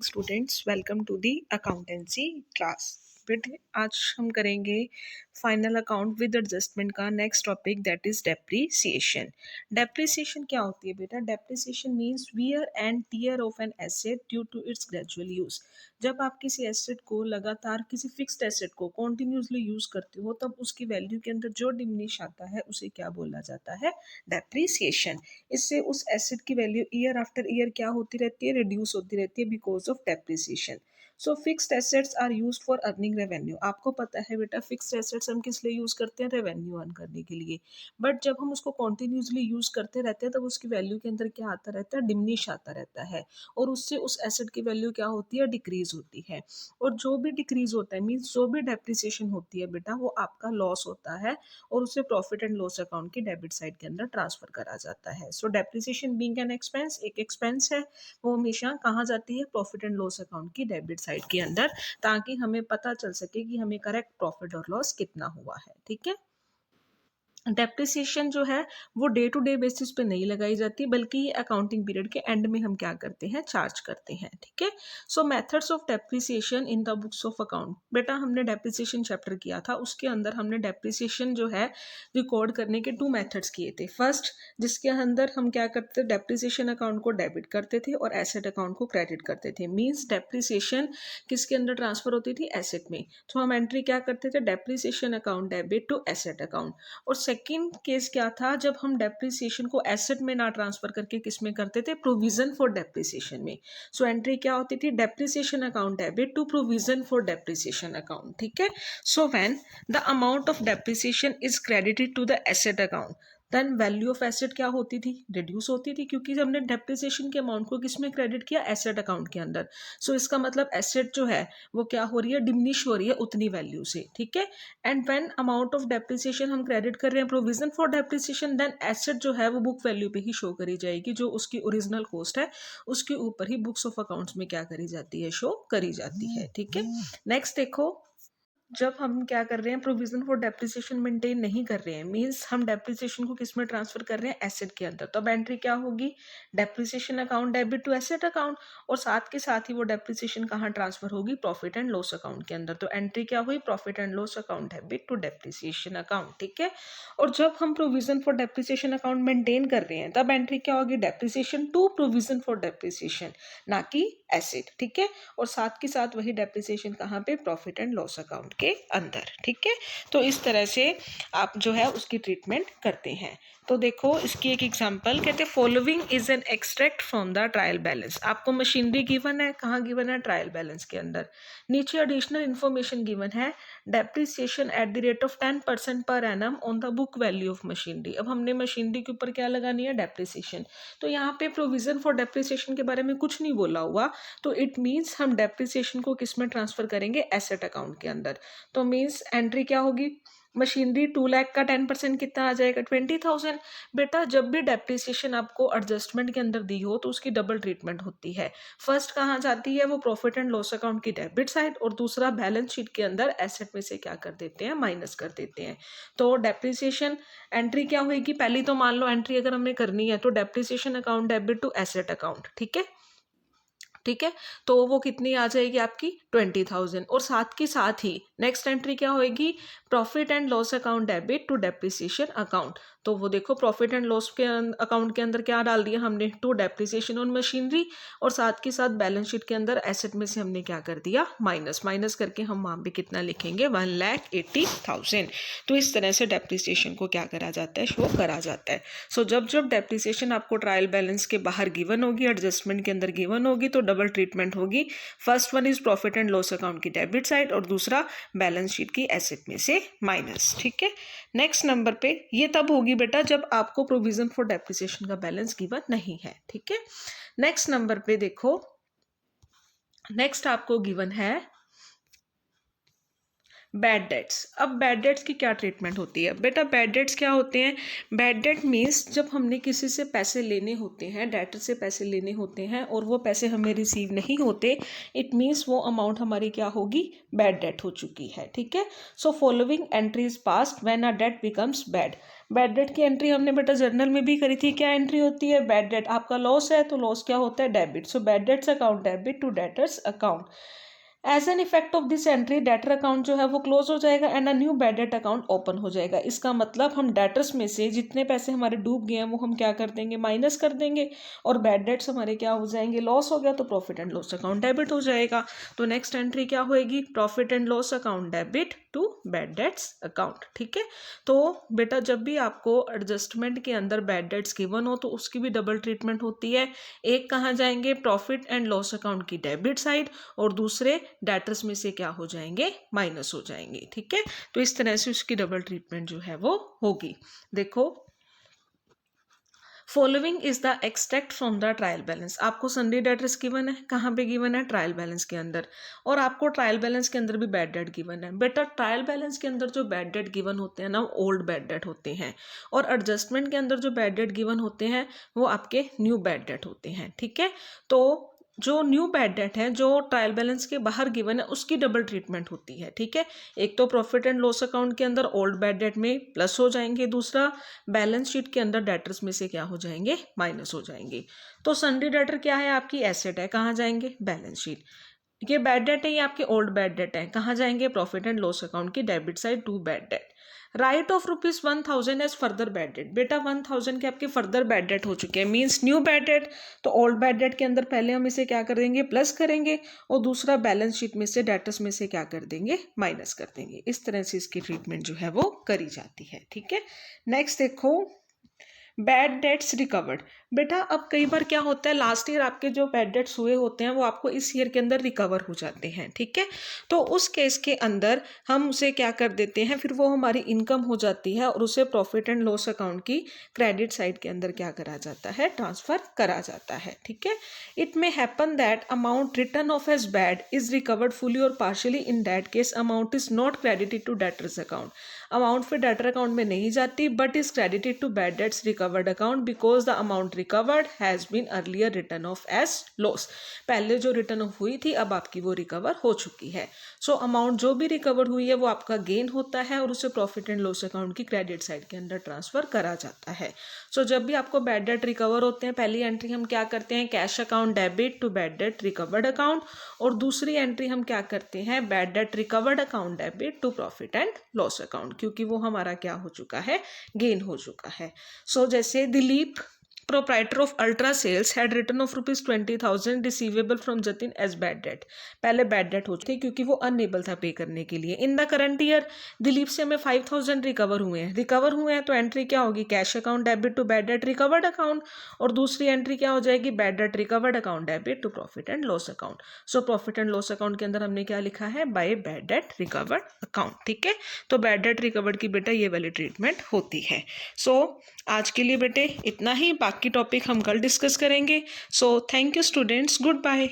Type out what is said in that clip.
Students, welcome to the accountancy class. बेटे आज हम करेंगे फाइनल अकाउंट विद एडजस्टमेंट का next topic, that is depreciation. Depreciation क्या होती है बेटा? Depreciation means wear and tear of an asset due to its gradual use. जब आप किसी एसेट को लगातार, किसी फिक्स्ड एसेट को कॉन्टिन्यूसली यूज करते हो, तब उसकी वैल्यू के अंदर जो डिमिनिश आता है उसे क्या बोला जाता है? डेप्रीसिएशन। इससे उस एसेट की वैल्यू ईयर आफ्टर ईयर क्या होती रहती है? रिड्यूस होती रहती है because of depreciation. So fixed assets are used for earning revenue. आपको पता है बेटा, फिक्स्ड एसेट्स हम किस लिए यूज करते हैं? रेवेन्यू अर्न करने के लिए। बट जब हम उसको कॉन्टिन्यूसली यूज करते रहते हैं तब उसकी वैल्यू के अंदर क्या आता रहता है? डिमिनिश आता रहता है, और उससे उस एसेट की वैल्यू क्या होती है? डिक्रीज होती है। और जो भी डिक्रीज होता है मीन्स जो भी डेप्रिसिएशन होती है बेटा, वो आपका लॉस होता है और उसे प्रॉफिट एंड लॉस अकाउंट की डेबिट साइड के अंदर ट्रांसफर करा जाता है। सो डेप्रिसिएशन बीइंग एन एक्सपेंस, एक एक्सपेंस है, वो हमेशा कहाँ जाती है? प्रॉफिट एंड लॉस अकाउंट की डेबिट साइड के अंदर, ताकि हमें पता चल सके कि हमें करेक्ट प्रॉफिट और लॉस कितना हुआ है। ठीक है। डेप्रिसिएशन जो है वो डे टू डे बेसिस पे नहीं लगाई जाती, बल्कि अकाउंटिंग पीरियड के एंड में हम क्या करते हैं? चार्ज करते हैं। ठीक है। सो methods of depreciation in the books of account. बेटा हमने डेप्रिसिएशन चैप्टर किया था, उसके अंदर हमने डेप्रिसिएशन जो है रिकॉर्ड करने के 2 मेथड्स किए थे। फर्स्ट, जिसके अंदर हम क्या करते थे? डेप्रिसिएशन अकाउंट को डेबिट करते थे और एसेट अकाउंट को क्रेडिट करते थे। मीन्स डेप्रिसिएशन किसके अंदर ट्रांसफर होती थी? एसेट में। तो हम एंट्री क्या करते थे? Depreciation account debit to asset account. और सेकंड केस क्या था? जब हम डेप्रिसिएशन को एसेट में ना ट्रांसफर करके किस में करते थे? प्रोविजन फॉर डेप्रिसिएशन में। सो एंट्री क्या होती थी? Depreciation account debit to provision for depreciation account. ठीक है। So when the amount of depreciation is credited to the asset account, then value of asset क्या होती थी? रिड्यूस होती थी, क्योंकि हमने डेप्रिसिएशन के अमाउंट को किस में क्रेडिट किया? एसेट अकाउंट के अंदर। सो इसका मतलब एसेट जो है वो क्या हो रही है? डिमिनिश हो रही है उतनी वैल्यू से। ठीक है। And when amount of depreciation हम क्रेडिट कर रहे हैं provision for depreciation, then asset जो है वो बुक वैल्यू पे ही शो करी जाएगी, जो उसकी ओरिजिनल कॉस्ट है उसके ऊपर ही बुक्स ऑफ अकाउंट्स में क्या करी जाती है? शो करी जाती है। ठीक है। नेक्स्ट देखो, जब हम क्या कर रहे हैं? प्रोविजन फॉर डेप्रिसिएशन मेंटेन नहीं कर रहे हैं, मींस हम डेप्रिसिएशन को किस में ट्रांसफर कर रहे हैं? एसेट के अंदर। तो अब एंट्री क्या होगी? Depreciation account debit to asset account, और साथ ही वो डेप्रिसिएशन कहाँ ट्रांसफर होगी? प्रॉफिट एंड लॉस अकाउंट के अंदर। तो एंट्री क्या हुई? Profit and loss account debit to depreciation account. ठीक है। और जब हम provision for depreciation account maintain कर रहे हैं तब एंट्री क्या होगी? Depreciation to provision for depreciation, ना कि एसेट। ठीक है। और साथ के साथ वही डेप्रिसिएशन कहाँ पे? प्रॉफिट एंड लॉस अकाउंट के अंदर। ठीक है। तो इस तरह से आप जो है उसकी ट्रीटमेंट करते हैं। तो देखो इसकी एक एग्जांपल, कहते हैं following is an extract from the trial balance. आपको मशीनरी गिवन है, कहाँ गिवन है? ट्रायल बैलेंस के अंदर। नीचे एडिशनल इन्फॉर्मेशन गिवन है, depreciation at the rate of 10% per annum on the book value of machinery. अब हमने मशीनरी के ऊपर क्या लगानी है? डेप्रिसिएशन। तो यहाँ पे प्रोविजन फॉर डेप्रिसिएशन के बारे में कुछ नहीं बोला हुआ, तो इट मीन्स हम डेप्रिसिएशन को किस में ट्रांसफर करेंगे? एसेट अकाउंट के अंदर। तो मीन्स एंट्री क्या होगी? मशीनरी 2 लाख का 10% कितना आ जाएगा? 20,000। बेटा जब भी डेप्रिसिएशन आपको एडजस्टमेंट के अंदर दी हो तो उसकी डबल ट्रीटमेंट होती है। फर्स्ट कहाँ जाती है? वो प्रॉफिट एंड लॉस अकाउंट की डेबिट साइड, और दूसरा बैलेंस शीट के अंदर एसेट में से क्या कर देते हैं? माइनस कर देते हैं। तो डेप्रिसिएशन एंट्री क्या होगी? पहली तो मान लो एंट्री अगर हमने करनी है तो depreciation account debit to asset account. ठीक है। ठीक है। तो वो कितनी आ जाएगी आपकी? 20,000। और साथ ही नेक्स्ट एंट्री क्या होएगी? Profit and loss account debit to depreciation account. तो वो देखो प्रॉफिट एंड लॉस के अकाउंट के अंदर क्या डाल दिया हमने? टू डेप्रिसिएशन ऑन मशीनरी, और साथ के साथ बैलेंस शीट के अंदर एसेट में से हमने क्या कर दिया? माइनस करके हम वहां पे कितना लिखेंगे? 1,80,000। तो इस तरह से डेप्रिसिएशन को क्या करा जाता है? शो करा जाता है। सो जब जब डेप्रिसिएशन आपको ट्रायल बैलेंस के बाहर गिवन होगी, एडजस्टमेंट के अंदर गिवन होगी, तो डबल ट्रीटमेंट होगी। First one is profit and loss account की डेबिट साइड, और दूसरा बैलेंस शीट की एसेट में से माइनस। ठीक है। नेक्स्ट नंबर पे ये तब होगी बेटा जब आपको प्रोविजन फॉर डेप्रिसिएशन का बैलेंस गिवन नहीं है। ठीक है। नेक्स्ट नंबर पे देखो, नेक्स्ट आपको गिवन है बैड डेट्स। अब बैड डेट्स की क्या ट्रीटमेंट होती है बेटा? बैड डेट्स क्या होते हैं? बैड डेट मीन्स जब हमने किसी से पैसे लेने होते हैं, डेटर से पैसे लेने होते हैं और वो पैसे हमें रिसीव नहीं होते, इट मीन्स वो अमाउंट हमारी क्या होगी? बैड डेट हो चुकी है, ठीक है। So following entries passed when a debt becomes bad. Bad debt की एंट्री हमने बेटा जर्नल में भी करी थी। क्या एंट्री होती है? Bad debt. आपका लॉस है तो लॉस क्या होता है? Debit. So bad debts account debit to debtors account. As an effect of this entry debtor account जो है वो क्लोज हो जाएगा and a new bad debt account open हो जाएगा। इसका मतलब हम डेटर्स में से जितने पैसे हमारे डूब गए हैं वो हम क्या कर देंगे? माइनस कर देंगे, और बैड डेट्स हमारे क्या हो जाएंगे? लॉस हो गया तो profit and loss account debit हो जाएगा। तो नेक्स्ट एंट्री क्या होएगी? Profit and loss account debit to bad debts account, ठीक है। तो बेटा जब भी आपको एडजस्टमेंट के अंदर बैड डेट्स गिवन हो तो उसकी भी डबल ट्रीटमेंट होती है। एक कहाँ जाएंगे? प्रॉफिट एंड लॉस अकाउंट की डेबिट साइड, और दूसरे डेटर्स में से क्या हो जाएंगे? माइनस हो जाएंगे, ठीक है। तो इस तरह से उसकी डबल ट्रीटमेंट जो है वो होगी। देखो, following is the extract from the trial balance. आपको सन्डे डेटर्स गिवन है, कहाँ पे गिवन है? ट्रायल बैलेंस के अंदर, और आपको ट्रायल बैलेंस के अंदर भी बैड डेट गिवन है। बेटा ट्रायल बैलेंस के अंदर जो बैड डेट गिवन होते हैं ना, ओल्ड बैड डेट होते हैं, और एडजस्टमेंट के अंदर जो बैड डेट गिवन होते हैं वो आपके न्यू बैड डेट होते हैं, ठीक है। तो जो न्यू बैड डेट है जो ट्रायल बैलेंस के बाहर गिवन है उसकी डबल ट्रीटमेंट होती है, ठीक है। एक तो प्रॉफिट एंड लॉस अकाउंट के अंदर ओल्ड बैड डेट में प्लस हो जाएंगे, दूसरा बैलेंस शीट के अंदर डेटर्स में से क्या हो जाएंगे? माइनस हो जाएंगे। तो सन्डे डेटर क्या है? आपकी एसेट है, कहाँ जाएंगे? Balance sheet. ये बैड डेट है, ये आपके ओल्ड बैड डेट है, कहाँ जाएंगे? प्रॉफिट एंड लॉस अकाउंट की debit side to bad debt. Write off ₹1000 as further bad debt. बेटा 1000 के आपके फर्दर बैड डेट हो चुके हैं, मीन्स न्यू बैड डेट। तो ओल्ड बैड डेट के अंदर पहले हम इसे क्या कर देंगे? प्लस करेंगे, और दूसरा बैलेंस शीट में से डेटर्स में से क्या कर देंगे? माइनस कर देंगे। इस तरह से इसकी ट्रीटमेंट जो है वो करी जाती है, ठीक है। नेक्स्ट देखो, बैड डेट्स रिकवर्ड। बेटा अब कई बार क्या होता है, लास्ट ईयर आपके जो बैड डेट्स हुए होते हैं वो आपको इस ईयर के अंदर रिकवर हो जाते हैं, ठीक है। तो उस केस के अंदर हम उसे क्या कर देते हैं, फिर वो हमारी इनकम हो जाती है और उसे प्रॉफिट एंड लॉस अकाउंट की क्रेडिट साइड के अंदर क्या करा जाता है? ट्रांसफर करा जाता है, ठीक है। It may happen that amount return of as bad is recovered fully और partially. In that case amount is not credited to debtors account. Amount फिर डेटर अकाउंट में नहीं जाती but is credited to bad debts recovered account because the amount recovered has been earlier return of as loss. पहले जो return of हुई थी अब आपकी वो रिकवर हो चुकी है। सो अमाउंट जो भी रिकवर हुई है वो आपका गेन होता है और उसे प्रॉफिट एंड लॉस अकाउंट की क्रेडिट साइड के अंदर ट्रांसफर करा जाता है। सो जब भी आपको बैड डेट रिकवर होते हैं, पहली एंट्री हम क्या करते हैं? Cash account debit to bad debt recovered account, और दूसरी एंट्री हम क्या करते हैं? Bad debt recovered account debit to profit and loss account, क्योंकि वो हमारा क्या हो चुका है? गेन हो चुका है। सो जैसे Dilip proprietor of ultra sales had written off ₹20,000 receivable from Jatin as bad debt. पहले बैड डेट हो चुकी क्योंकि वो अनएबल था पे करने के लिए। In the current year Dilip से हमें 5,000 रिकवर हुए हैं तो एंट्री क्या होगी? Cash account debit to bad debt recovered account, और दूसरी एंट्री क्या हो जाएगी? Bad debt recovered account debit to profit and loss account. So profit and loss account के अंदर हमने क्या लिखा है? By bad debt recovered account, ठीक है। तो बैड डेट रिकवर्ड की बेटा ये वाली ट्रीटमेंट होती है। सो आज के लिए बेटे इतना ही, बाकी टॉपिक हम कल डिस्कस करेंगे। So thank you students, good bye.